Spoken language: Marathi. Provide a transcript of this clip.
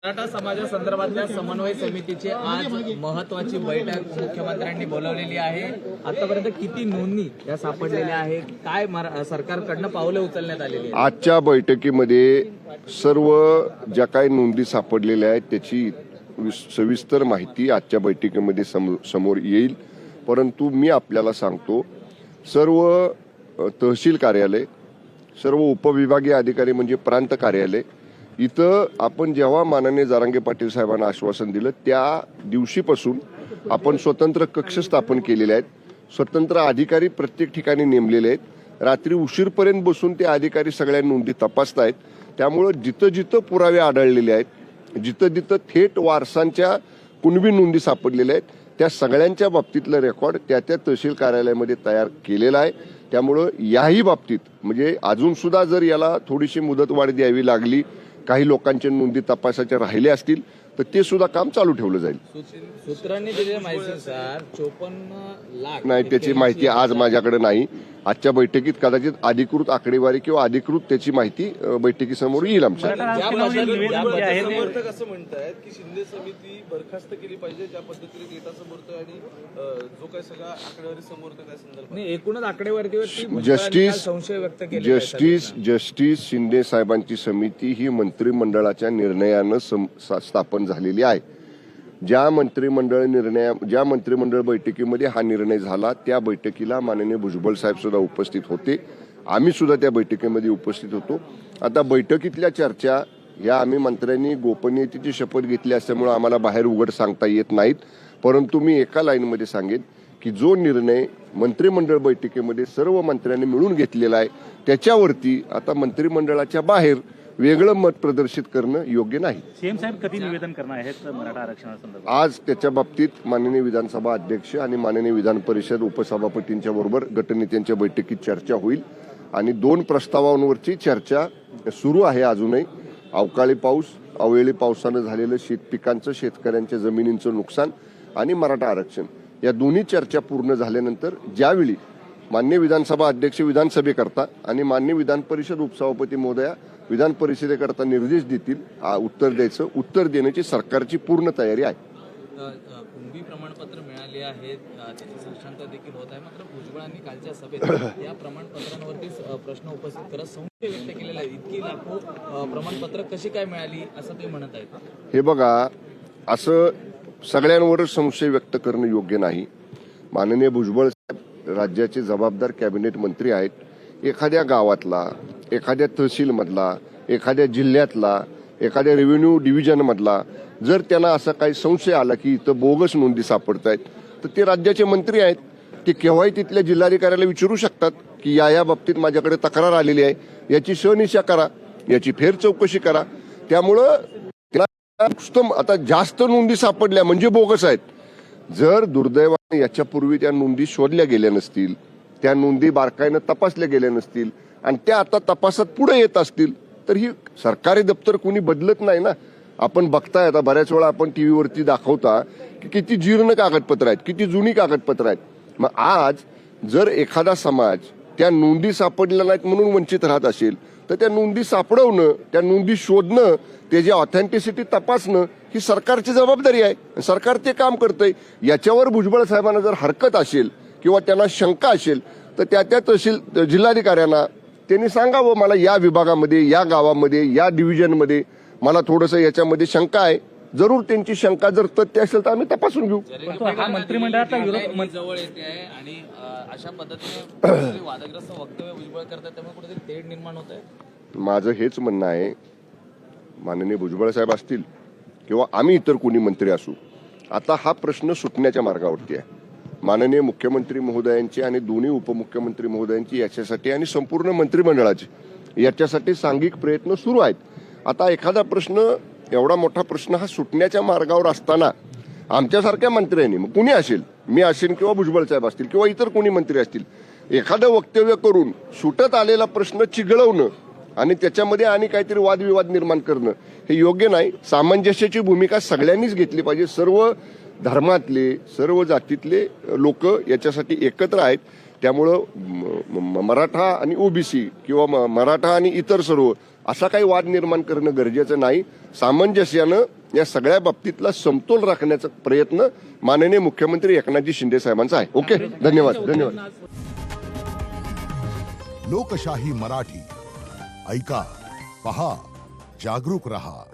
मराठा समाजासंदर्भातल्या समन्वय समितीची आज महत्वाची बैठक मुख्यमंत्र्यांनी बोलावलेली आहे। आतापर्यंत किती नोंदणी या सापडलेल्या आहेत, काय सरकारकडनं पावले उचलण्यात आलेली आहेत? आजच्या बैठकीमध्ये सर्व ज्या काही नोंदी सापडलेल्या आहेत त्याची सविस्तर माहिती आजच्या बैठकीमध्ये समोर येईल। परंतु मी आपल्याला सांगतो, सर्व तहसील कार्यालय, सर्व उपविभागीय अधिकारी म्हणजे प्रांत कार्यालय इथं आपण जेव्हा माननीय जरांगे पाटील साहेबांना आश्वासन दिलं त्या दिवशीपासून आपण स्वतंत्र कक्ष स्थापन केलेले आहेत, स्वतंत्र अधिकारी प्रत्येक ठिकाणी नेमलेले आहेत। रात्री उशीरपर्यंत बसून ते अधिकारी सगळ्या नोंदी तपासतायत। त्यामुळे जिथं जिथं पुरावे आढळलेले आहेत, जिथं जिथं थेट वारसांच्या कुणबी नोंदी सापडलेल्या आहेत, त्या सगळ्यांच्या बाबतीतलं रेकॉर्ड त्या तहसील कार्यालयामध्ये तयार केलेला आहे। त्यामुळे याही बाबतीत म्हणजे अजून सुद्धा जर याला थोडीशी मुदतवाढ द्यावी लागली, काही लोकांच्या नोंदी तपासाच्या राहिल्या असतील तर ते सुद्धा काम चालू ठेवलं जाईल। सूत्रांनी दिलेल्या माहितीनुसार 54 लाख नाही, त्याची माहिती आज माझ्याकडे नाही। आजच्या बैठकीत कदाचित अधिकृत आकडेवारी किंवा अधिकृत त्याची माहिती बैठकीसमोर येईल आमच्या। समर्थक असं म्हणतात की शिंदे समिती बरखास्त केली पाहिजे, ज्या पद्धतीने डेटा समोर येतोय आणि जो काही सगळा आकडेवारी समोर येतो त्या संदर्भात एकूणच आकडेवारीवरती जस्टिस संशय व्यक्त केला। जस्टिस शिंदे साहेबांची समिती ही मंत्रिमंडळाच्या निर्णयानं स्थापन झालेली आहे। ज्या मंत्रिमंडळ बैठकीमध्ये हा निर्णय झाला त्या बैठकीला माननीय भुजबळ साहेब सुद्धा उपस्थित होते, आम्ही सुद्धा त्या बैठकीमध्ये उपस्थित होतो। आता बैठकीतल्या चर्चा या आम्ही मंत्र्यांनी गोपनीयतेची शपथ घेतली असल्यामुळे आम्हाला बाहेर उघड सांगता येत नाहीत। परंतु मी एका लाईनमध्ये सांगेन की जो निर्णय मंत्रिमंडळ बैठकीमध्ये सर्व मंत्र्यांनी मिळून घेतलेला आहे त्याच्यावरती आता मंत्रिमंडळाच्या बाहेर वेगळं मत प्रदर्शित करणं योग्य नाही। सीएम साहेब कधी निवेदन करणार आहेत मराठा आरक्षणासंदर्भात? आज त्याच्या बाबतीत माननीय विधानसभा अध्यक्ष आणि माननीय विधान परिषद उपसभापतींच्या बरोबर गटनेत्यांच्या बैठकीत चर्चा होईल आणि 2 प्रस्तावांवरची चर्चा सुरू आहे अजूनही। अवकाळी पाऊस, अवेळी पावसानं झालेलं शेतपिकांचं, शेतकऱ्यांच्या जमिनींचं नुकसान आणि मराठा आरक्षण या दोन्ही चर्चा पूर्ण झाल्यानंतर ज्यावेळी माननीय विधानसभा अध्यक्ष विधानसभेकरता आणि माननीय विधान परिषद उपसभापती महोदया विधान परिषदेकरता निर्देश देतील, उत्तर देण्याची सरकारची पूर्ण तयारी आहे। कुणबी प्रमाणपत्र मिळाले आहेत, त्याची साक्षांतर देखील होत आहे। मात्र भुजबळांनी कालच्या सभेत या प्रमाणपत्रांवरती प्रश्न उपस्थित करत संशय व्यक्त केलेला आहे। इतकी लाखो प्रमाणपत्र कशी काय मिळाली असं ते म्हणत आहेत? हे बघा, असं सगळ्यांवरच संशय व्यक्त करणं योग्य नाही। माननीय भुजबळ साहेब राज्याचे जबाबदार कॅबिनेट मंत्री आहेत। एखाद्या गावातला, एखाद्या तहसीलमधला, एखाद्या जिल्ह्यातला, एखाद्या रेव्हेन्यू डिव्हिजनमधला जर त्यांना असा काही संशय आला की इथं बोगस नोंदी सापडत आहेत तर ते राज्याचे मंत्री आहेत, ते केव्हाही तिथल्या जिल्हाधिकाऱ्याला विचारू शकतात की या बाबतीत माझ्याकडे तक्रार आलेली आहे, याची शहानिशा करा, याची फेर चौकशी करा। त्यामुळं आता जास्त नोंदी सापडल्या म्हणजे बोगस आहेत। जर दुर्दैवाने याच्यापूर्वी त्या नोंदी शोधल्या गेल्या नसतील, त्या नोंदी बारकाईनं तपासल्या गेल्या नसतील आणि त्या आता तपासात पुढे येत असतील तर ही सरकारी दप्तर कोणी बदलत नाही ना। आपण बघताय आता बऱ्याच वेळा आपण टीव्हीवरती दाखवता की किती जीर्ण कागदपत्र आहेत, किती जुनी कागदपत्र आहेत। मग आज जर एखादा समाज त्या नोंदी सापडल्या नाहीत म्हणून वंचित राहत असेल तर त्या नोंदी सापडवणं, त्या नोंदी शोधणं, त्याची ऑथेंटिसिटी तपासणं ही सरकारची जबाबदारी आहे। सरकार ते काम करतंय। याच्यावर भुजबळ साहेबांना जर हरकत असेल किंवा त्यांना शंका असेल तर त्या तहसील जिल्हाधिकाऱ्यांना त्यांनी सांगावं, मला या विभागामध्ये, या गावामध्ये, या डिव्हिजनमध्ये मला थोडंसं याच्यामध्ये शंका आहे। जरूर त्यांची शंका जर तथ्य असेल तर आम्ही तपासून घेऊ। हा मंत्रिमंडळाचा विरोध जवळ येते आहे आणि अशा पद्धतीने वादग्रस्त वक्तव्य भुजबळ करतात, त्यामुळे कुठेतरी तेढ निर्माण होत आहे। माझं हेच म्हणणं आहे, माननीय भुजबळ साहेब असतील किंवा आम्ही इतर कोणी मंत्री असू, आता हा प्रश्न सुटण्याच्या मार्गावरती आहे। माननीय मुख्यमंत्री महोदयांची आणि दोन्ही उपमुख्यमंत्री महोदयांची याच्यासाठी आणि संपूर्ण मंत्रिमंडळाचे याच्यासाठी सांघिक प्रयत्न सुरू आहेत। आता एखादा प्रश्न, एवढा मोठा प्रश्न हा सुटण्याच्या मार्गावर असताना आमच्यासारख्या मंत्र्यांनी, मग कुणी असेल, मी असेल किंवा भुजबळ साहेब असतील किंवा इतर कोणी मंत्री असतील, एखादं वक्तव्य करून सुटत आलेला प्रश्न चिघळवणं आणि त्याच्यामध्ये आणि काहीतरी वादविवाद निर्माण करणं हे योग्य नाही। सामंजस्याची भूमिका सगळ्यांनीच घेतली पाहिजे। सर्व धर्मातले, सर्व जातीतले लोक याच्यासाठी एकत्र आहेत। त्यामुळं मराठा आणि ओबीसी किंवा मराठा आणि इतर सर्व असा काही वाद निर्माण करणं गरजेचं नाही. सामंजस्यानं या सगळ्या बाबतीतला समतोल राखण्याचा प्रयत्न माननीय मुख्यमंत्री एकनाथजी शिंदे साहेबांचा आहे. ओके, धन्यवाद. लोकशाही मराठी ऐका, पहा, जागरूक रहा.